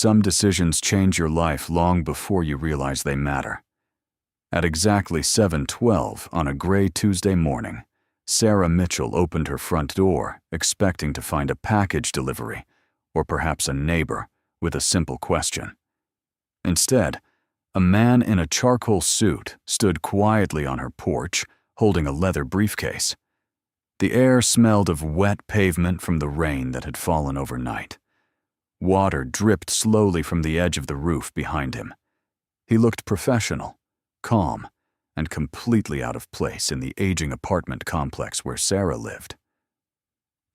Some decisions change your life long before you realize they matter. At exactly 7:12 on a gray Tuesday morning, Sarah Mitchell opened her front door, expecting to find a package delivery, or perhaps a neighbor, with a simple question. Instead, a man in a charcoal suit stood quietly on her porch, holding a leather briefcase. The air smelled of wet pavement from the rain that had fallen overnight. Water dripped slowly from the edge of the roof behind him. He looked professional, calm, and completely out of place in the aging apartment complex where Sarah lived.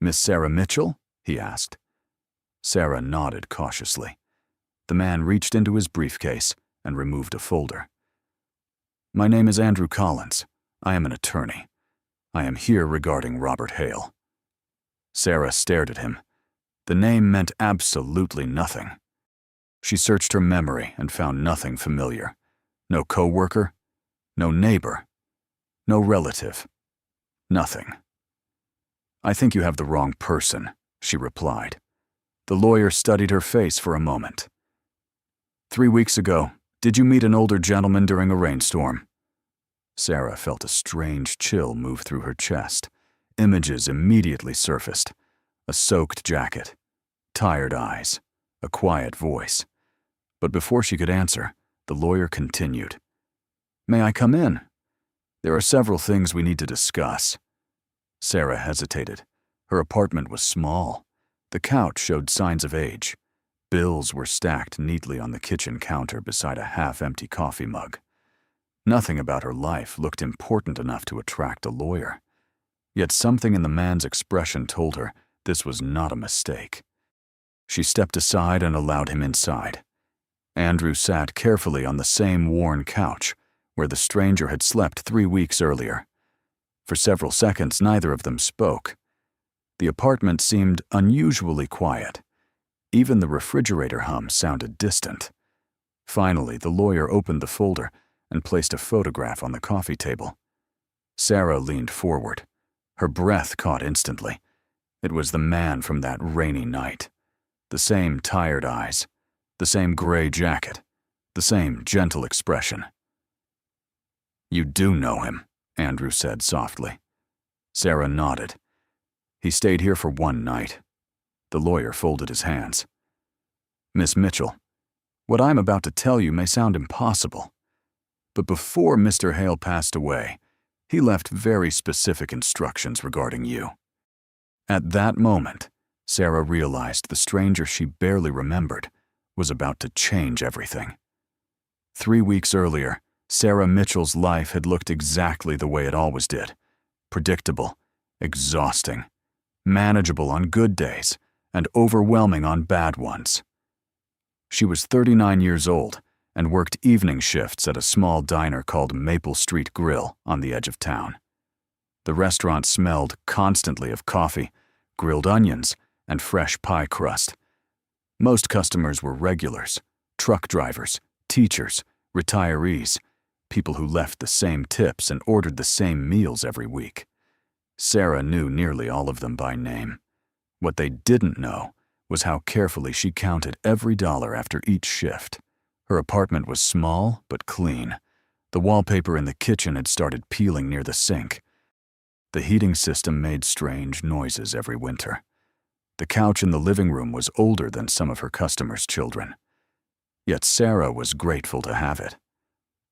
"Miss Sarah Mitchell?" he asked. Sarah nodded cautiously. The man reached into his briefcase and removed a folder. "My name is Andrew Collins. I am an attorney. I am here regarding Robert Hale." Sarah stared at him. The name meant absolutely nothing. She searched her memory and found nothing familiar. No coworker, no neighbor, no relative, nothing. "I think you have the wrong person," she replied. The lawyer studied her face for a moment. "3 weeks ago, did you meet an older gentleman during a rainstorm?" Sarah felt a strange chill move through her chest. Images immediately surfaced. A soaked jacket, tired eyes, a quiet voice. But before she could answer, the lawyer continued. "May I come in? There are several things we need to discuss." Sarah hesitated. Her apartment was small. The couch showed signs of age. Bills were stacked neatly on the kitchen counter beside a half-empty coffee mug. Nothing about her life looked important enough to attract a lawyer. Yet something in the man's expression told her this was not a mistake. She stepped aside and allowed him inside. Andrew sat carefully on the same worn couch where the stranger had slept 3 weeks earlier. For several seconds, neither of them spoke. The apartment seemed unusually quiet. Even the refrigerator hum sounded distant. Finally, the lawyer opened the folder and placed a photograph on the coffee table. Sarah leaned forward. Her breath caught instantly. It was the man from that rainy night. The same tired eyes, the same gray jacket, the same gentle expression. "You do know him," Andrew said softly. Sarah nodded. "He stayed here for 1 night. The lawyer folded his hands. "Miss Mitchell, what I'm about to tell you may sound impossible. But before Mr. Hale passed away, he left very specific instructions regarding you." At that moment, Sarah realized the stranger she barely remembered was about to change everything. 3 weeks earlier, Sarah Mitchell's life had looked exactly the way it always did. Predictable, exhausting, manageable on good days, and overwhelming on bad ones. She was 39 years old and worked evening shifts at a small diner called Maple Street Grill on the edge of town. The restaurant smelled constantly of coffee, grilled onions, and fresh pie crust. Most customers were regulars, truck drivers, teachers, retirees, people who left the same tips and ordered the same meals every week. Sarah knew nearly all of them by name. What they didn't know was how carefully she counted every dollar after each shift. Her apartment was small but clean. The wallpaper in the kitchen had started peeling near the sink. The heating system made strange noises every winter. The couch in the living room was older than some of her customers' children. Yet Sarah was grateful to have it.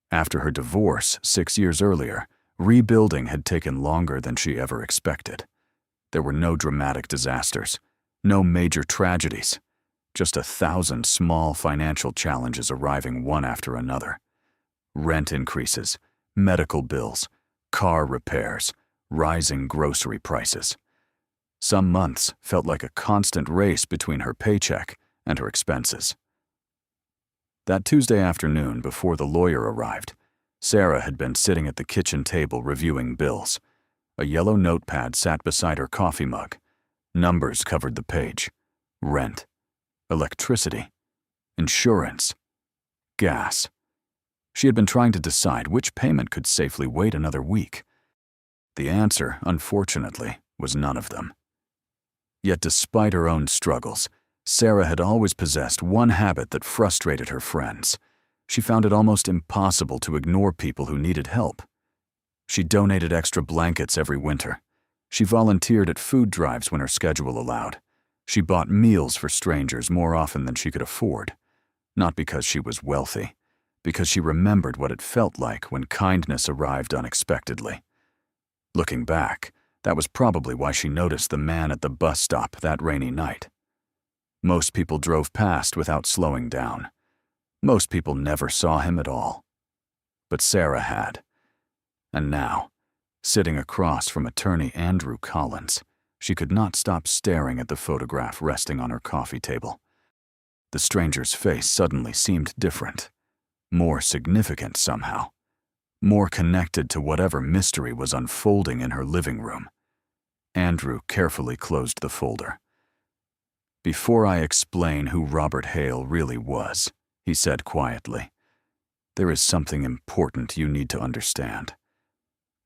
After her divorce 6 years earlier, rebuilding had taken longer than she ever expected. There were no dramatic disasters, no major tragedies, just 1,000 small financial challenges arriving one after another. Rent increases, medical bills, car repairs, rising grocery prices. Some months felt like a constant race between her paycheck and her expenses. That Tuesday afternoon, before the lawyer arrived, Sarah had been sitting at the kitchen table reviewing bills. A yellow notepad sat beside her coffee mug. Numbers covered the page. Rent, electricity, insurance, gas. She had been trying to decide which payment could safely wait another week. The answer, unfortunately, was none of them. Yet despite her own struggles, Sarah had always possessed one habit that frustrated her friends. She found it almost impossible to ignore people who needed help. She donated extra blankets every winter. She volunteered at food drives when her schedule allowed. She bought meals for strangers more often than she could afford. Not because she was wealthy, because she remembered what it felt like when kindness arrived unexpectedly. Looking back, that was probably why she noticed the man at the bus stop that rainy night. Most people drove past without slowing down. Most people never saw him at all. But Sarah had. And now, sitting across from attorney Andrew Collins, she could not stop staring at the photograph resting on her coffee table. The stranger's face suddenly seemed different, more significant somehow, more connected to whatever mystery was unfolding in her living room. Andrew carefully closed the folder. "Before I explain who Robert Hale really was," he said quietly, "there is something important you need to understand.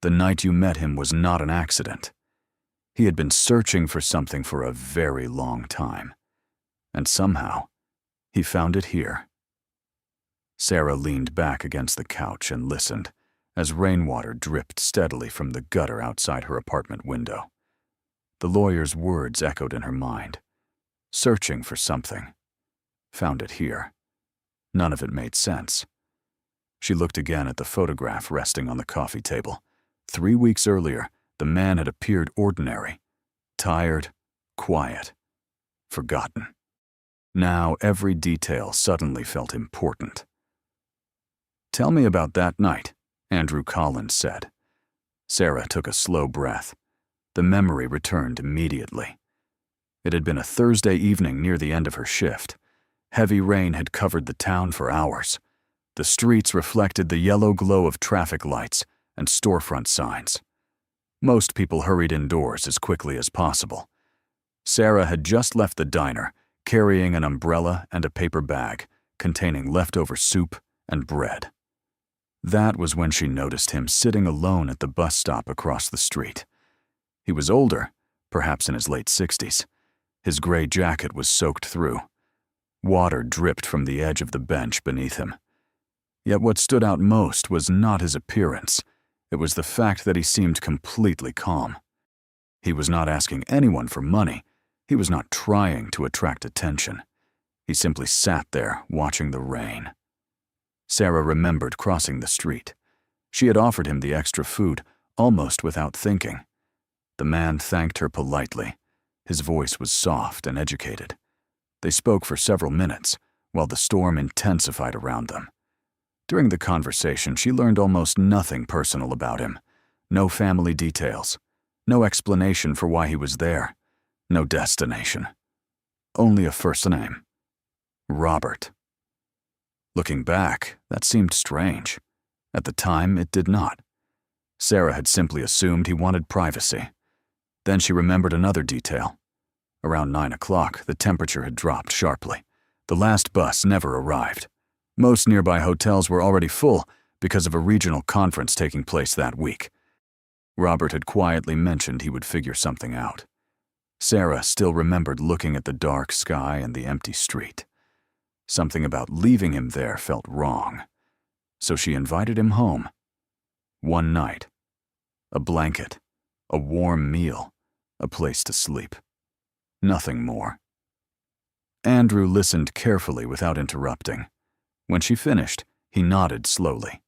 The night you met him was not an accident. He had been searching for something for a very long time. And somehow, he found it here." Sarah leaned back against the couch and listened as rainwater dripped steadily from the gutter outside her apartment window. The lawyer's words echoed in her mind. Searching for something. Found it here. None of it made sense. She looked again at the photograph resting on the coffee table. 3 weeks earlier, the man had appeared ordinary, tired, quiet, forgotten. Now every detail suddenly felt important. "Tell me about that night," Andrew Collins said. Sarah took a slow breath. The memory returned immediately. It had been a Thursday evening near the end of her shift. Heavy rain had covered the town for hours. The streets reflected the yellow glow of traffic lights and storefront signs. Most people hurried indoors as quickly as possible. Sarah had just left the diner, carrying an umbrella and a paper bag containing leftover soup and bread. That was when she noticed him sitting alone at the bus stop across the street. He was older, perhaps in his late 60s. His gray jacket was soaked through. Water dripped from the edge of the bench beneath him. Yet what stood out most was not his appearance. It was the fact that he seemed completely calm. He was not asking anyone for money. He was not trying to attract attention. He simply sat there, watching the rain. Sarah remembered crossing the street. She had offered him the extra food, almost without thinking. The man thanked her politely. His voice was soft and educated. They spoke for several minutes, while the storm intensified around them. During the conversation, she learned almost nothing personal about him. No family details. No explanation for why he was there. No destination. Only a first name. Robert. Looking back, that seemed strange. At the time, it did not. Sarah had simply assumed he wanted privacy. Then she remembered another detail. Around 9 o'clock, the temperature had dropped sharply. The last bus never arrived. Most nearby hotels were already full because of a regional conference taking place that week. Robert had quietly mentioned he would figure something out. Sarah still remembered looking at the dark sky and the empty street. Something about leaving him there felt wrong. So she invited him home. One night. A blanket. A warm meal. A place to sleep. Nothing more. Andrew listened carefully without interrupting. When she finished, he nodded slowly.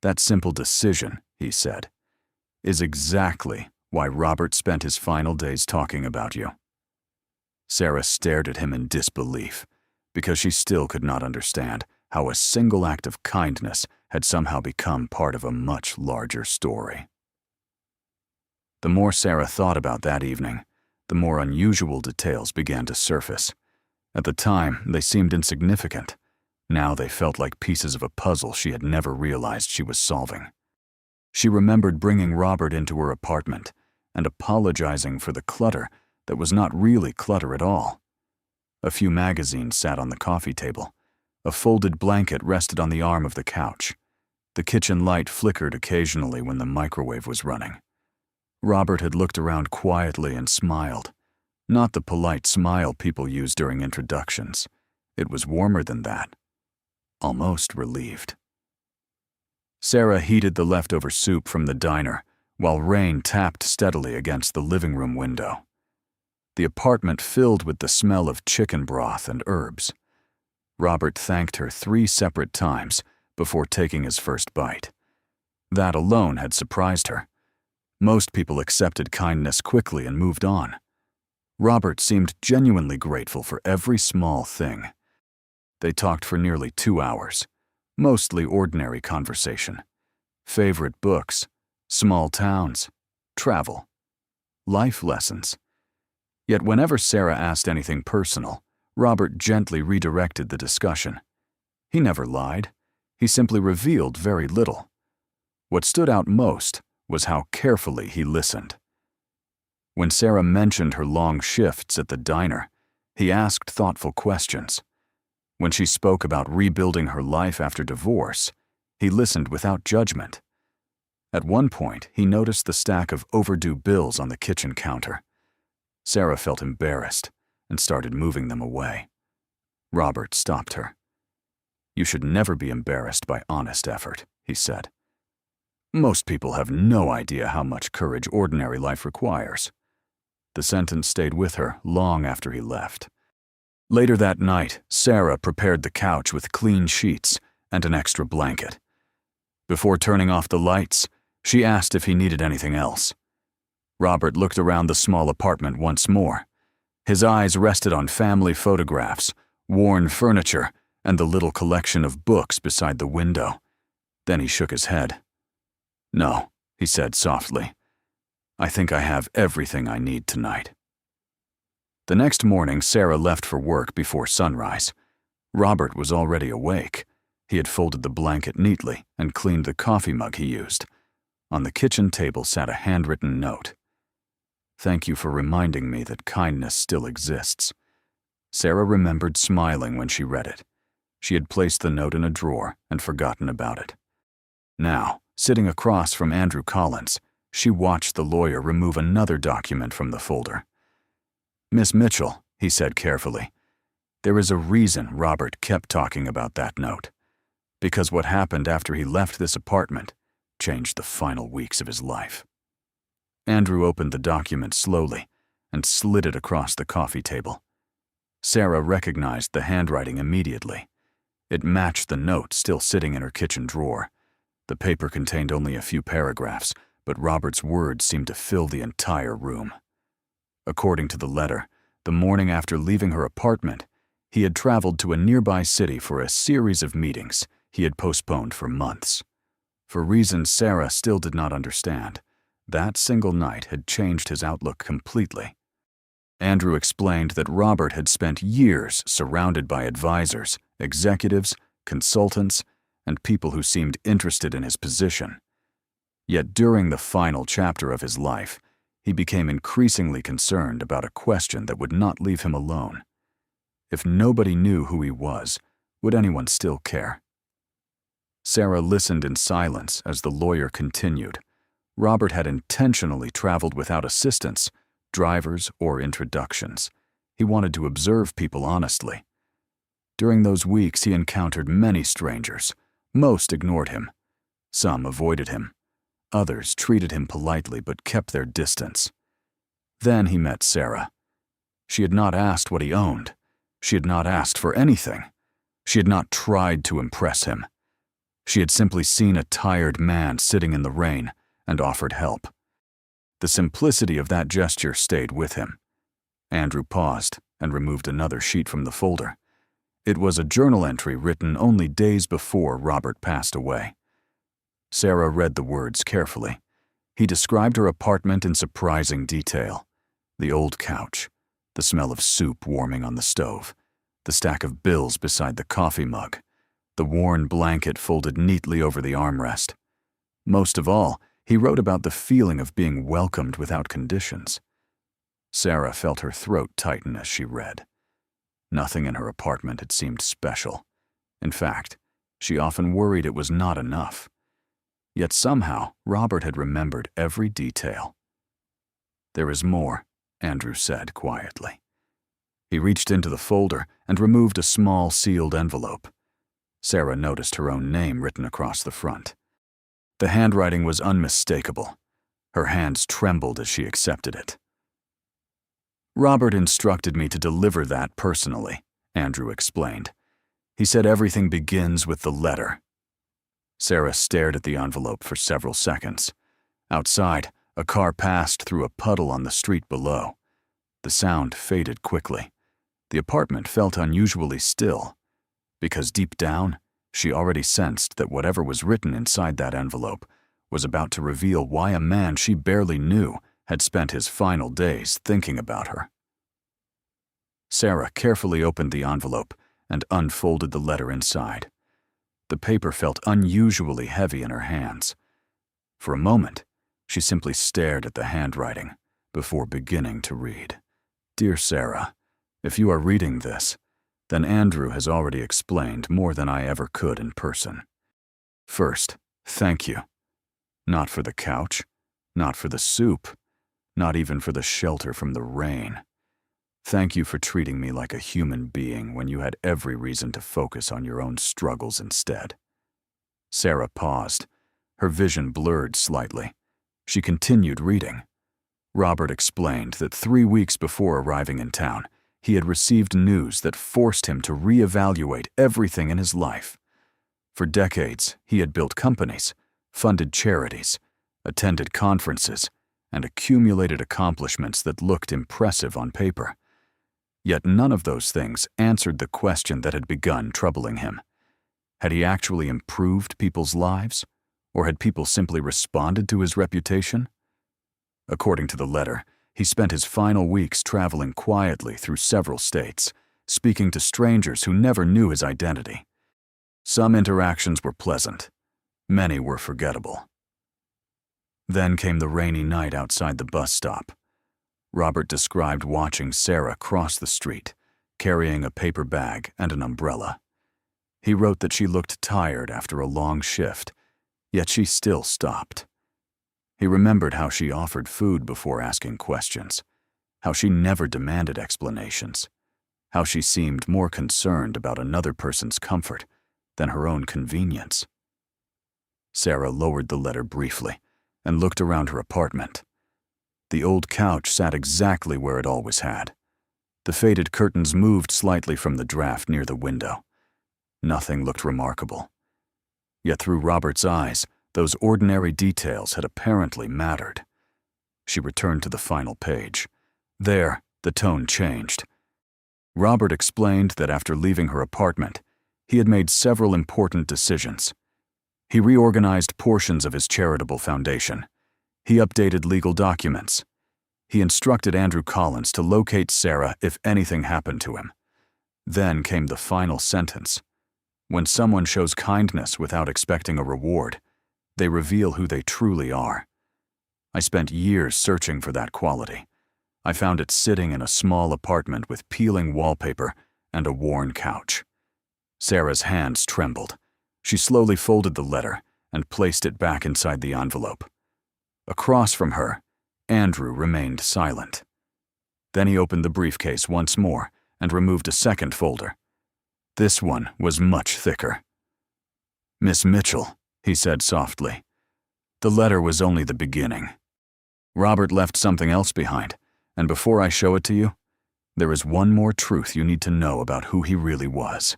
"That simple decision," he said, "is exactly why Robert spent his final days talking about you." Sarah stared at him in disbelief, because she still could not understand how a single act of kindness had somehow become part of a much larger story. The more Sarah thought about that evening, the more unusual details began to surface. At the time, they seemed insignificant. Now they felt like pieces of a puzzle she had never realized she was solving. She remembered bringing Robert into her apartment and apologizing for the clutter that was not really clutter at all. A few magazines sat on the coffee table. A folded blanket rested on the arm of the couch. The kitchen light flickered occasionally when the microwave was running. Robert had looked around quietly and smiled. Not the polite smile people use during introductions. It was warmer than that. Almost relieved. Sarah heated the leftover soup from the diner while rain tapped steadily against the living room window. The apartment filled with the smell of chicken broth and herbs. Robert thanked her 3 separate times before taking his first bite. That alone had surprised her. Most people accepted kindness quickly and moved on. Robert seemed genuinely grateful for every small thing. They talked for nearly 2 hours, mostly ordinary conversation. Favorite books, small towns, travel, life lessons. Yet whenever Sarah asked anything personal, Robert gently redirected the discussion. He never lied. He simply revealed very little. What stood out most was how carefully he listened. When Sarah mentioned her long shifts at the diner, he asked thoughtful questions. When she spoke about rebuilding her life after divorce, he listened without judgment. At one point, he noticed the stack of overdue bills on the kitchen counter. Sarah felt embarrassed and started moving them away. Robert stopped her. "You should never be embarrassed by honest effort," he said. "Most people have no idea how much courage ordinary life requires." The sentence stayed with her long after he left. Later that night, Sarah prepared the couch with clean sheets and an extra blanket. Before turning off the lights, she asked if he needed anything else. Robert looked around the small apartment once more. His eyes rested on family photographs, worn furniture, and the little collection of books beside the window. Then he shook his head. "No," he said softly. "I think I have everything I need tonight." The next morning, Sarah left for work before sunrise. Robert was already awake. He had folded the blanket neatly and cleaned the coffee mug he used. On the kitchen table sat a handwritten note. "Thank you for reminding me that kindness still exists." Sarah remembered smiling when she read it. She had placed the note in a drawer and forgotten about it. Now, sitting across from Andrew Collins, she watched the lawyer remove another document from the folder. "Miss Mitchell," he said carefully, "there is a reason Robert kept talking about that note. Because what happened after he left this apartment changed the final weeks of his life." Andrew opened the document slowly and slid it across the coffee table. Sarah recognized the handwriting immediately. It matched the note still sitting in her kitchen drawer. The paper contained only a few paragraphs, but Robert's words seemed to fill the entire room. According to the letter, the morning after leaving her apartment, he had traveled to a nearby city for a series of meetings he had postponed for months. For reasons Sarah still did not understand, that single night had changed his outlook completely. Andrew explained that Robert had spent years surrounded by advisors, executives, consultants, and people who seemed interested in his position. Yet during the final chapter of his life, he became increasingly concerned about a question that would not leave him alone. If nobody knew who he was, would anyone still care? Sarah listened in silence as the lawyer continued. Robert had intentionally traveled without assistance, drivers, or introductions. He wanted to observe people honestly. During those weeks, he encountered many strangers. Most ignored him. Some avoided him. Others treated him politely but kept their distance. Then he met Sarah. She had not asked what he owned. She had not asked for anything. She had not tried to impress him. She had simply seen a tired man sitting in the rain and offered help. The simplicity of that gesture stayed with him. Andrew paused and removed another sheet from the folder. It was a journal entry written only days before Robert passed away. Sarah read the words carefully. He described her apartment in surprising detail. The old couch, the smell of soup warming on the stove, the stack of bills beside the coffee mug, the worn blanket folded neatly over the armrest. Most of all, he wrote about the feeling of being welcomed without conditions. Sarah felt her throat tighten as she read. Nothing in her apartment had seemed special. In fact, she often worried it was not enough. Yet somehow, Robert had remembered every detail. "There is more," Andrew said quietly. He reached into the folder and removed a small sealed envelope. Sarah noticed her own name written across the front. The handwriting was unmistakable. Her hands trembled as she accepted it. "Robert instructed me to deliver that personally," Andrew explained. "He said everything begins with the letter." Sarah stared at the envelope for several seconds. Outside, a car passed through a puddle on the street below. The sound faded quickly. The apartment felt unusually still, because deep down, she already sensed that whatever was written inside that envelope was about to reveal why a man she barely knew had spent his final days thinking about her. Sarah carefully opened the envelope and unfolded the letter inside. The paper felt unusually heavy in her hands. For a moment, she simply stared at the handwriting before beginning to read. "Dear Sarah, if you are reading this, then Andrew has already explained more than I ever could in person. First, thank you. Not for the couch, not for the soup, not even for the shelter from the rain. Thank you for treating me like a human being when you had every reason to focus on your own struggles instead." Sarah paused. Her vision blurred slightly. She continued reading. Robert explained that 3 weeks before arriving in town, he had received news that forced him to reevaluate everything in his life. For decades, he had built companies, funded charities, attended conferences, and accumulated accomplishments that looked impressive on paper. Yet none of those things answered the question that had begun troubling him. Had he actually improved people's lives, or had people simply responded to his reputation? According to the letter, he spent his final weeks traveling quietly through several states, speaking to strangers who never knew his identity. Some interactions were pleasant, many were forgettable. Then came the rainy night outside the bus stop. Robert described watching Sarah cross the street, carrying a paper bag and an umbrella. He wrote that she looked tired after a long shift, yet she still stopped. He remembered how she offered food before asking questions, how she never demanded explanations, how she seemed more concerned about another person's comfort than her own convenience. Sarah lowered the letter briefly and looked around her apartment. The old couch sat exactly where it always had. The faded curtains moved slightly from the draft near the window. Nothing looked remarkable. Yet through Robert's eyes, those ordinary details had apparently mattered. She returned to the final page. There, the tone changed. Robert explained that after leaving her apartment, he had made several important decisions. He reorganized portions of his charitable foundation. He updated legal documents. He instructed Andrew Collins to locate Sarah if anything happened to him. Then came the final sentence. When someone shows kindness without expecting a reward, they reveal who they truly are. I spent years searching for that quality. I found it sitting in a small apartment with peeling wallpaper and a worn couch. Sarah's hands trembled. She slowly folded the letter and placed it back inside the envelope. Across from her, Andrew remained silent. Then he opened the briefcase once more and removed a second folder. This one was much thicker. "Miss Mitchell," he said softly, "the letter was only the beginning. Robert left something else behind, and before I show it to you, there is one more truth you need to know about who he really was."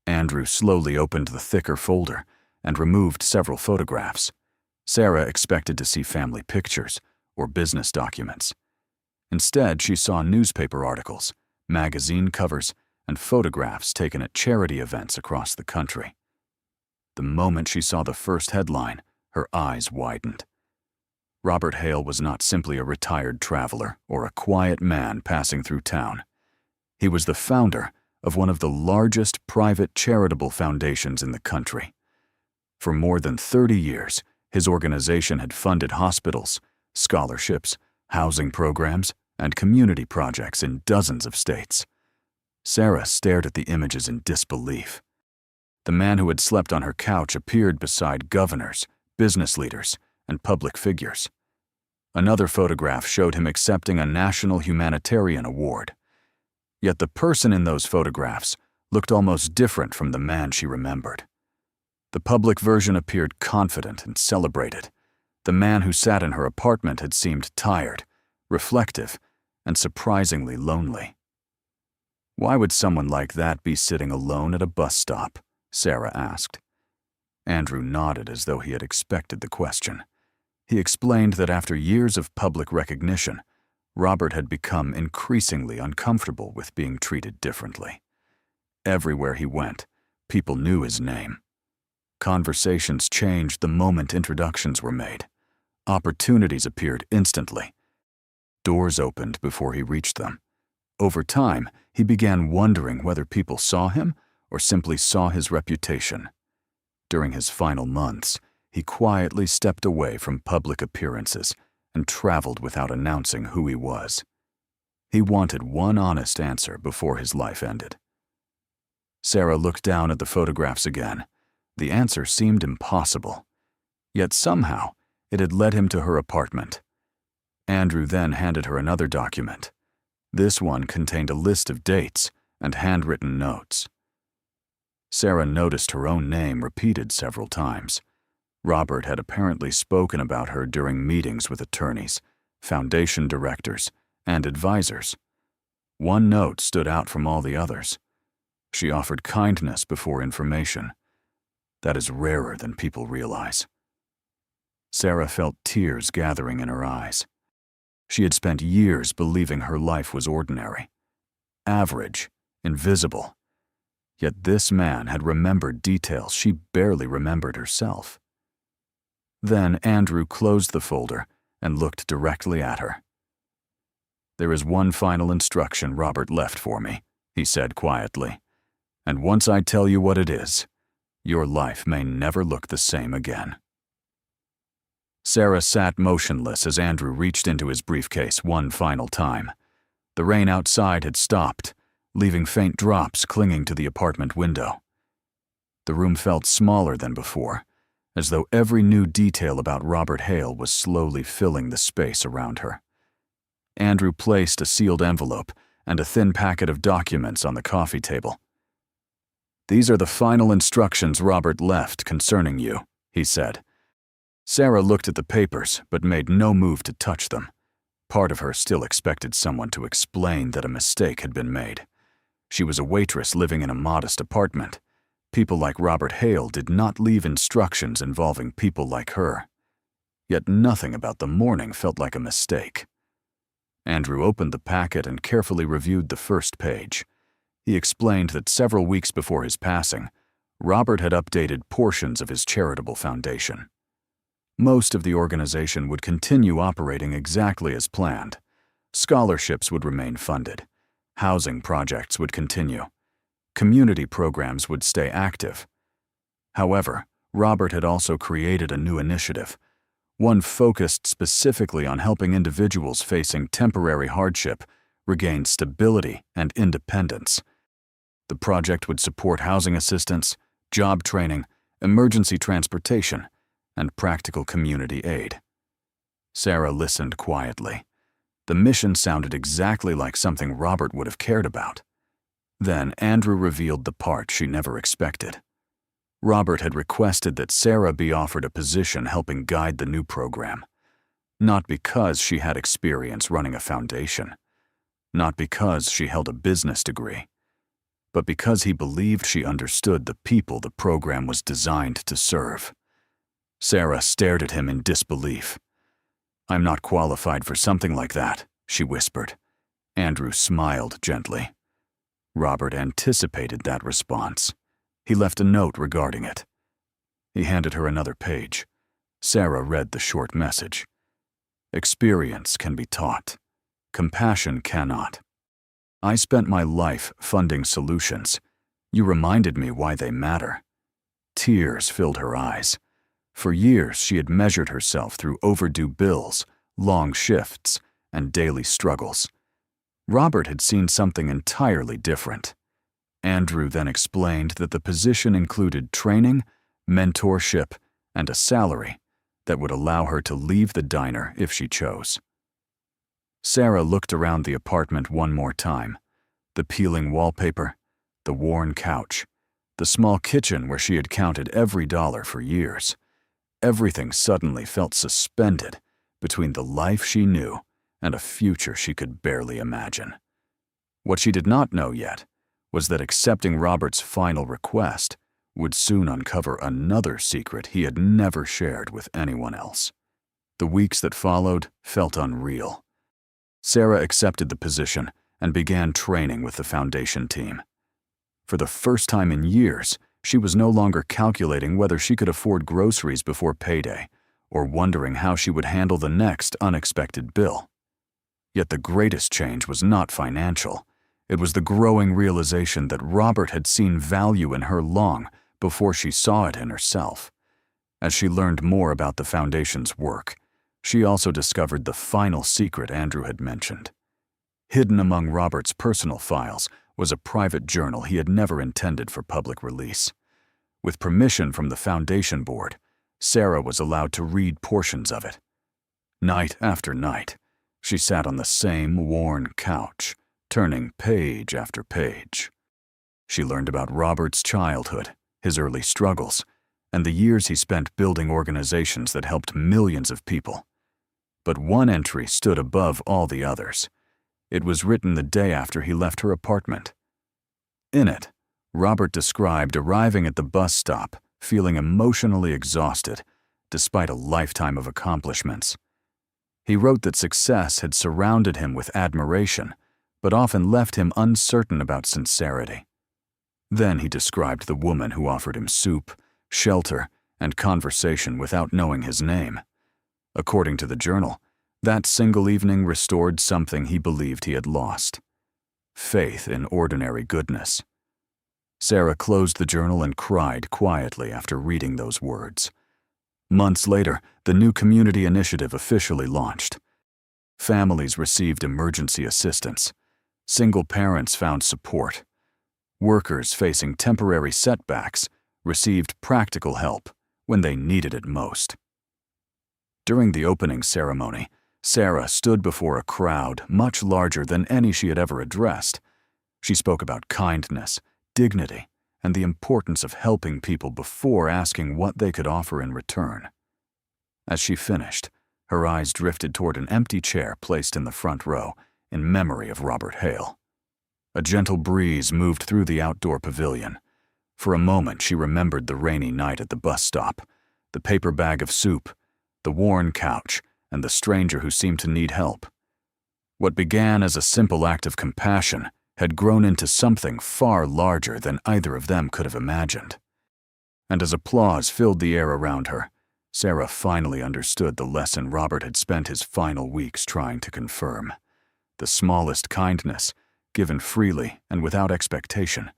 Andrew slowly opened the thicker folder and removed several photographs. Sarah expected to see family pictures or business documents. Instead, she saw newspaper articles, magazine covers, and photographs taken at charity events across the country. The moment she saw the first headline, her eyes widened. Robert Hale was not simply a retired traveler or a quiet man passing through town. He was the founder of one of the largest private charitable foundations in the country. For more than 30 years, his organization had funded hospitals, scholarships, housing programs, and community projects in dozens of states. Sarah stared at the images in disbelief. The man who had slept on her couch appeared beside governors, business leaders, and public figures. Another photograph showed him accepting a National Humanitarian Award. Yet the person in those photographs looked almost different from the man she remembered. The public version appeared confident and celebrated. The man who sat in her apartment had seemed tired, reflective, and surprisingly lonely. "Why would someone like that be sitting alone at a bus stop?" Sarah asked. Andrew nodded as though he had expected the question. He explained that after years of public recognition, Robert had become increasingly uncomfortable with being treated differently. Everywhere he went, people knew his name. Conversations changed the moment introductions were made. Opportunities appeared instantly. Doors opened before he reached them. Over time, he began wondering whether people saw him or simply saw his reputation. During his final months, he quietly stepped away from public appearances and traveled without announcing who he was. He wanted one honest answer before his life ended. Sarah looked down at the photographs again. The answer seemed impossible. Yet somehow, it had led him to her apartment. Andrew then handed her another document. This one contained a list of dates and handwritten notes. Sarah noticed her own name repeated several times. Robert had apparently spoken about her during meetings with attorneys, foundation directors, and advisors. One note stood out from all the others. She offered kindness before information. That is rarer than people realize. Sarah felt tears gathering in her eyes. She had spent years believing her life was ordinary, average, invisible. Yet this man had remembered details she barely remembered herself. Then Andrew closed the folder and looked directly at her. "There is one final instruction Robert left for me," he said quietly. "And once I tell you what it is, your life may never look the same again." Sarah sat motionless as Andrew reached into his briefcase one final time. The rain outside had stopped, leaving faint drops clinging to the apartment window. The room felt smaller than before, as though every new detail about Robert Hale was slowly filling the space around her. Andrew placed a sealed envelope and a thin packet of documents on the coffee table. "These are the final instructions Robert left concerning you," he said. Sarah looked at the papers but made no move to touch them. Part of her still expected someone to explain that a mistake had been made. She was a waitress living in a modest apartment. People like Robert Hale did not leave instructions involving people like her. Yet nothing about the morning felt like a mistake. Andrew opened the packet and carefully reviewed the first page. He explained that several weeks before his passing, Robert had updated portions of his charitable foundation. Most of the organization would continue operating exactly as planned. Scholarships would remain funded. Housing projects would continue. Community programs would stay active. However, Robert had also created a new initiative, one focused specifically on helping individuals facing temporary hardship regain stability and independence. The project would support housing assistance, job training, emergency transportation, and practical community aid. Sarah listened quietly. The mission sounded exactly like something Robert would have cared about. Then Andrew revealed the part she never expected. Robert had requested that Sarah be offered a position helping guide the new program. Not because she had experience running a foundation. Not because she held a business degree. But because he believed she understood the people the program was designed to serve. Sarah stared at him in disbelief. "I'm not qualified for something like that," she whispered. Andrew smiled gently. Robert anticipated that response. He left a note regarding it. He handed her another page. Sarah read the short message. "Experience can be taught. Compassion cannot. I spent my life funding solutions. You reminded me why they matter." Tears filled her eyes. For years, she had measured herself through overdue bills, long shifts, and daily struggles. Robert had seen something entirely different. Andrew then explained that the position included training, mentorship, and a salary, that would allow her to leave the diner if she chose. Sarah looked around the apartment one more time. The peeling wallpaper, the worn couch, the small kitchen where she had counted every dollar for years. Everything suddenly felt suspended between the life she knew and a future she could barely imagine. What she did not know yet was that accepting Robert's final request would soon uncover another secret he had never shared with anyone else. The weeks that followed felt unreal. Sarah accepted the position and began training with the foundation team. For the first time in years, she was no longer calculating whether she could afford groceries before payday or wondering how she would handle the next unexpected bill. Yet the greatest change was not financial. It was the growing realization that Robert had seen value in her long before she saw it in herself. As she learned more about the foundation's work, she also discovered the final secret Andrew had mentioned. Hidden among Robert's personal files was a private journal he had never intended for public release. With permission from the foundation board, Sarah was allowed to read portions of it. Night after night, she sat on the same worn couch, turning page after page. She learned about Robert's childhood, his early struggles, and the years he spent building organizations that helped millions of people. But one entry stood above all the others. It was written the day after he left her apartment. In it, Robert described arriving at the bus stop, feeling emotionally exhausted, despite a lifetime of accomplishments. He wrote that success had surrounded him with admiration, but often left him uncertain about sincerity. Then he described the woman who offered him soup, shelter, and conversation without knowing his name. According to the journal, that single evening restored something he believed he had lost: faith in ordinary goodness. Sarah closed the journal and cried quietly after reading those words. Months later, the new community initiative officially launched. Families received emergency assistance. Single parents found support. Workers facing temporary setbacks received practical help when they needed it most. During the opening ceremony, Sarah stood before a crowd much larger than any she had ever addressed. She spoke about kindness, dignity, and the importance of helping people before asking what they could offer in return. As she finished, her eyes drifted toward an empty chair placed in the front row in memory of Robert Hale. A gentle breeze moved through the outdoor pavilion. For a moment, she remembered the rainy night at the bus stop, the paper bag of soup, the worn couch, and the stranger who seemed to need help. What began as a simple act of compassion had grown into something far larger than either of them could have imagined. And as applause filled the air around her, Sarah finally understood the lesson Robert had spent his final weeks trying to confirm. The smallest kindness, given freely and without expectation,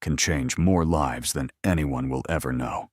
can change more lives than anyone will ever know.